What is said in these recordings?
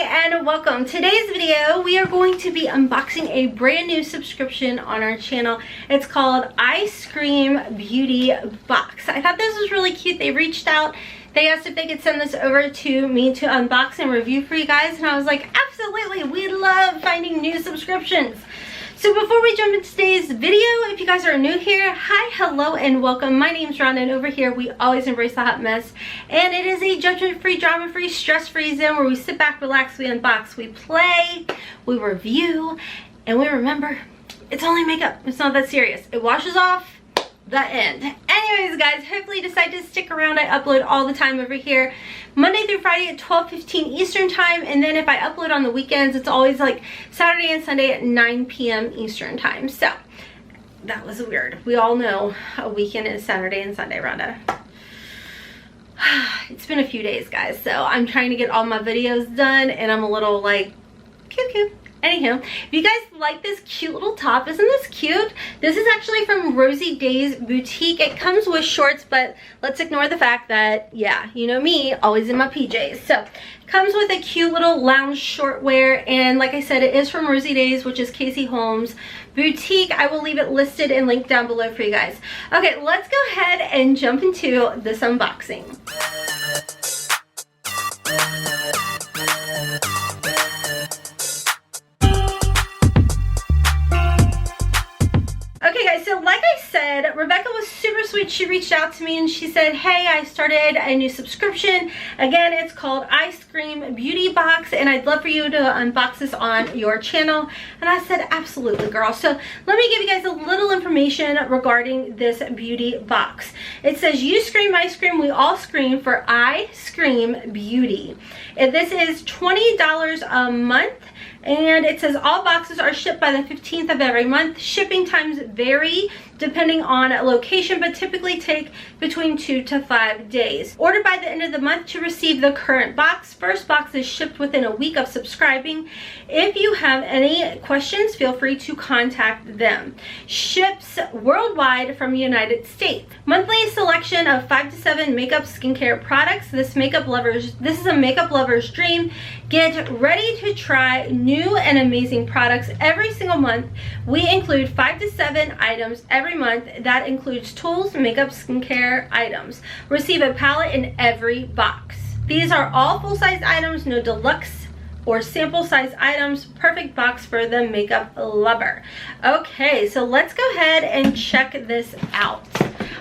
and welcome. Today's video we are going to be unboxing a brand new subscription on our channel. It's called Eyescream Beauty Box. I thought this was really cute. They reached out, they asked if they could send this over to me to unbox and review for you guys, and I was like, absolutely, we love finding new subscriptions. So before we jump into today's video, if you guys are new here, hi, hello, and welcome. My name's Ron, and over here we always embrace the hot mess, and it is a judgment-free, drama-free, stress-free zone where we sit back, relax, we unbox, we play, we review, and we remember it's only makeup. It's not that serious. It washes off. The end. Anyways, guys, hopefully you decide to stick around. I upload all the time over here, Monday through Friday at 12:15 Eastern time, and then if I upload on the weekends, it's always like Saturday and Sunday at 9 p.m. Eastern time. So that was weird. We all know a weekend is Saturday and Sunday, Rhonda. It's been a few days, guys, so I'm trying to get all my videos done, and I'm a little like cute. Anywho, if you guys like this cute little top, isn't this cute? This is actually from Rosie Day's Boutique. It comes with shorts, but let's ignore the fact that, yeah, you know me, always in my PJs. So, it comes with a cute little lounge shortwear, and like I said, it is from Rosie Day's, which is Casey Holmes Boutique. I will leave it listed and linked down below for you guys. Okay, let's go ahead and jump into this unboxing. Okay guys, so like I said, Rebecca was super sweet. She reached out to me and she said, hey, I started a new subscription. Again, it's called Eyescream Beauty Box, and I'd love for you to unbox this on your channel. And I said, absolutely, girl. So let me give you guys a little information regarding this beauty box. It says, you scream, I scream, we all scream for Eyescream Beauty. And this is $20 a month. And it says all boxes are shipped by the 15th of every month. Shipping times vary depending on location, but typically take between 2 to 5 days. Order by the end of the month to receive the current box. First box is shipped within a week of subscribing. If you have any questions, feel free to contact them. Ships worldwide from the United States. Monthly selection of 5 to 7 makeup skincare products. This is a makeup lover's dream. Get ready to try new and amazing products every single month. We include 5 to 7 items every month. That includes tools, makeup, skincare items. Receive a palette in every box. These are all full-size items, no deluxe or sample size items. Perfect box for the makeup lover. Okay, so let's go ahead and check this out.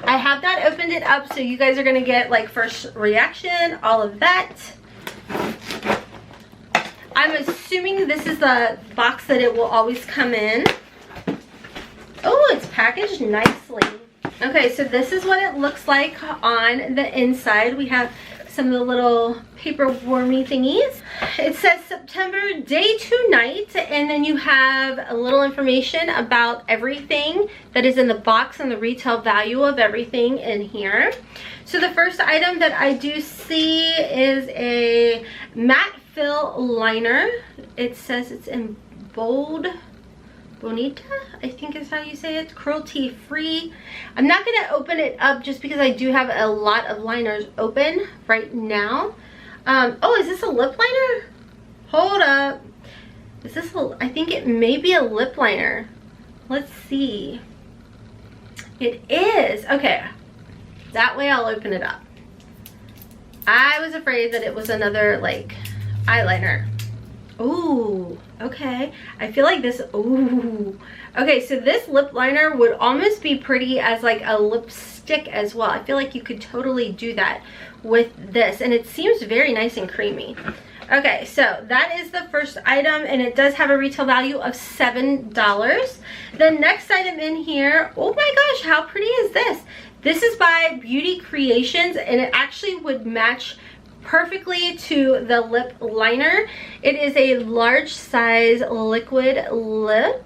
I have not opened it up, so you guys are gonna get like first reaction, all of that. I'm assuming this is the box that it will always come in. Oh, it's packaged nicely. Okay, so this is what it looks like on the inside. We have some of the little paper wormy thingies. It says September day to night, and then you have a little information about everything that is in the box and the retail value of everything in here. So the first item that I do see is a matte fill liner. It says it's in Bold Bonita, I think is how you say it. Cruelty free. I'm not going to open it up just because I do have a lot of liners open right now. Oh, is this a lip liner? Hold up. Is this I think it may be a lip liner. Let's see. It is. Okay. That way I'll open it up. I was afraid that it was another like eyeliner. Ooh, okay. I feel like this, ooh. Okay, so this lip liner would almost be pretty as like a lipstick as well. I feel like you could totally do that with this, and it seems very nice and creamy. Okay, so that is the first item, and it does have a retail value of $7. The next item in here, oh my gosh, how pretty is this? This is by Beauty Creations, and it actually would match perfectly to the lip liner. It is a large size liquid lip,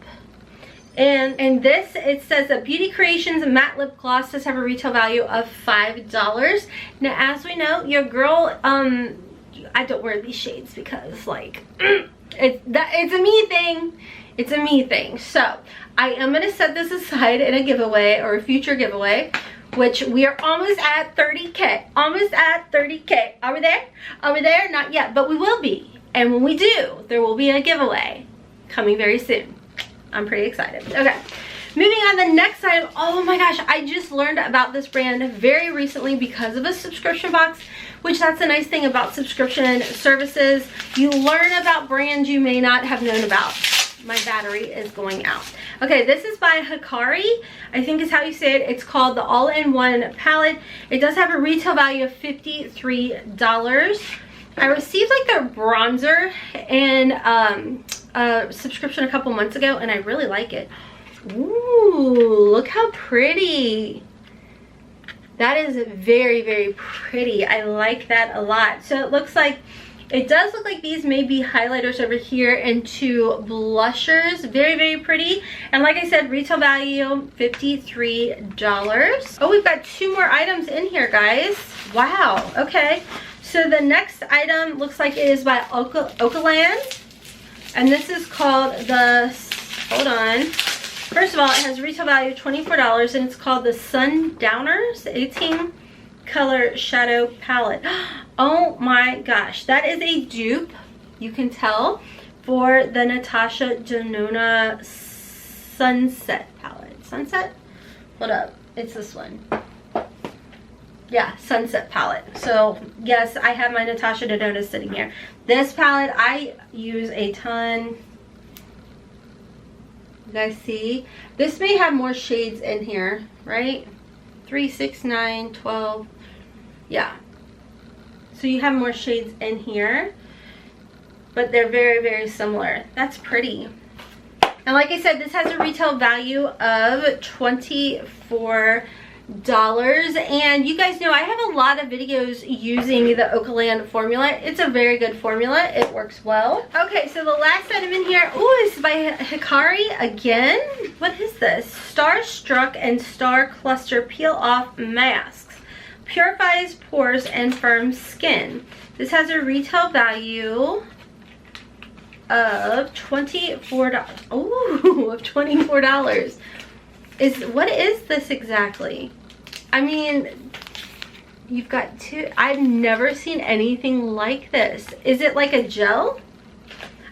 and this, it says that Beauty Creations matte lip gloss does have a retail value of $5. Now, as we know, your girl, I don't wear these shades because like it's a me thing. It's a me thing. So I am gonna set this aside in a giveaway or a future giveaway, which we are almost at 30K. Almost at 30K. Are we there? Are we there? Not yet, but we will be And when we do, there will be a giveaway coming very soon. I'm pretty excited. Okay, moving on, the next item. Oh my gosh, I just learned about this brand very recently because of a subscription box, which that's the nice thing about subscription services. You learn about brands you may not have known about. My battery is going out. Okay, this is by Hikari, I think is how you say it. It's called the All-in-One Palette. It does have a retail value of $53. I received like their bronzer and a subscription a couple months ago, and I really like it. Ooh, look how pretty. That is very, very pretty. I like that a lot. So it looks like, it does look like these may be highlighters over here and two blushers. Very, very pretty. And like I said, retail value $53. Oh, we've got two more items in here, guys. Wow, okay. So the next item looks like it is by Okaland. And this is called the, hold on. First of all, it has retail value $24 and it's called the Sundowners 18 color shadow palette. Oh my gosh, that is a dupe, you can tell, for the Natasha Denona Sunset palette. Sunset? Hold up, it's this one. Yeah, Sunset palette. So yes, I have my Natasha Denona sitting here. This palette I use a ton. You guys see? This may have more shades in here, right? 3, 6, 9, 12. Yeah. So you have more shades in here, but they're very, very similar. That's pretty. And like I said, this has a retail value of $24. And you guys know I have a lot of videos using the Okaland formula. It's a very good formula. It works well. Okay, so the last item in here, oh, is by Hikari again. What is this? Starstruck and Star Cluster Peel Off Masks. Purifies pores and firms skin. This has a retail value of $24. Ooh, of $24. What is this exactly? I mean, you've got two. I've never seen anything like this. Is it like a gel?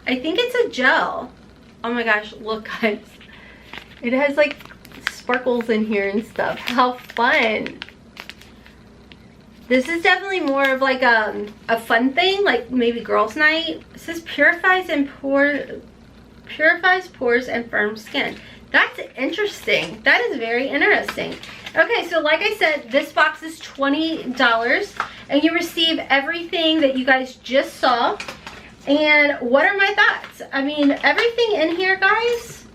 I think it's a gel. Oh my gosh, look guys. It has like sparkles in here and stuff. How fun. This is definitely more of like a fun thing, like maybe girls' night. It says purifies pores and firm skin. That's interesting. That is very interesting. Okay, so like I said, this box is $20 and you receive everything that you guys just saw. And what are my thoughts? I mean, everything in here, guys,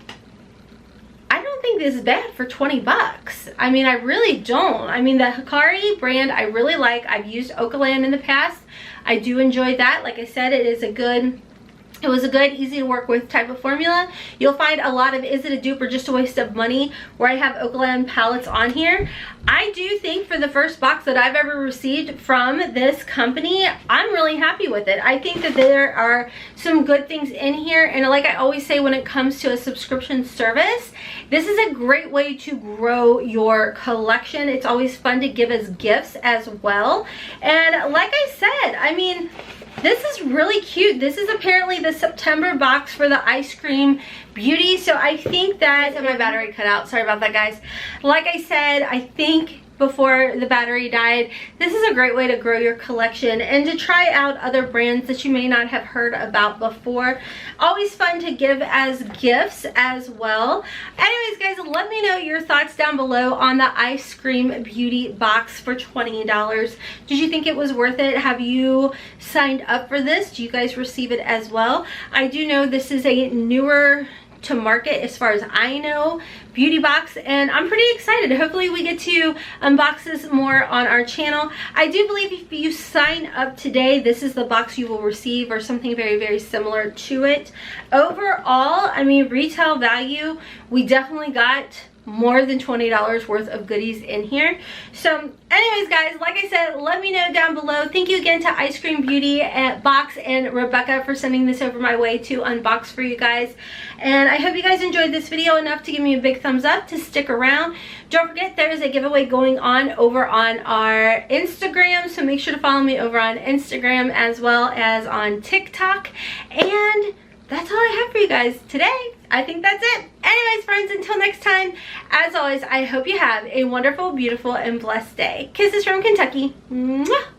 I don't think this is bad for 20 bucks. I mean, I really don't. I mean, the Hikari brand I really like. I've used Okaland in the past. I do enjoy that. Like I said, it was a good, easy to work with type of formula. You'll find a lot of is it a dupe or just a waste of money where I have Okaland palettes on here. I do think for the first box that I've ever received from this company, I'm really happy with it. I think that there are some good things in here, and like I always say when it comes to a subscription service, this is a great way to grow your collection. It's always fun to give as gifts as well. And like I said, I mean, this is really cute. This is apparently the September box for the Eyescream Beauty. So I think that, my battery cut out. Sorry about that, guys. Like I said, I think before the battery died, this is a great way to grow your collection and to try out other brands that you may not have heard about before. Always fun to give as gifts as well. Anyways, guys, let me know your thoughts down below on the Eyescream Beauty box for $20. Did you think it was worth it? Have you signed up for this? Do you guys receive it as well? I do know this is a newer to market as far as I know beauty box, and I'm pretty excited. Hopefully we get to unbox this more on our channel. I do believe if you sign up today, this is the box you will receive or something very, very similar to it. Overall, I mean, retail value, we definitely got more than $20 worth of goodies in here. So anyways guys, like I said, let me know down below. Thank you again to Eyescream Beauty Box and Rebecca for sending this over my way to unbox for you guys. And I hope you guys enjoyed this video enough to give me a big thumbs up, to stick around. Don't forget, there is a giveaway going on over on our Instagram, so make sure to follow me over on Instagram as well as on TikTok. And that's all I have for you guys today. I think that's it. Anyways, friends, until next time, as always, I hope you have a wonderful, beautiful, and blessed day. Kisses from Kentucky. Mwah!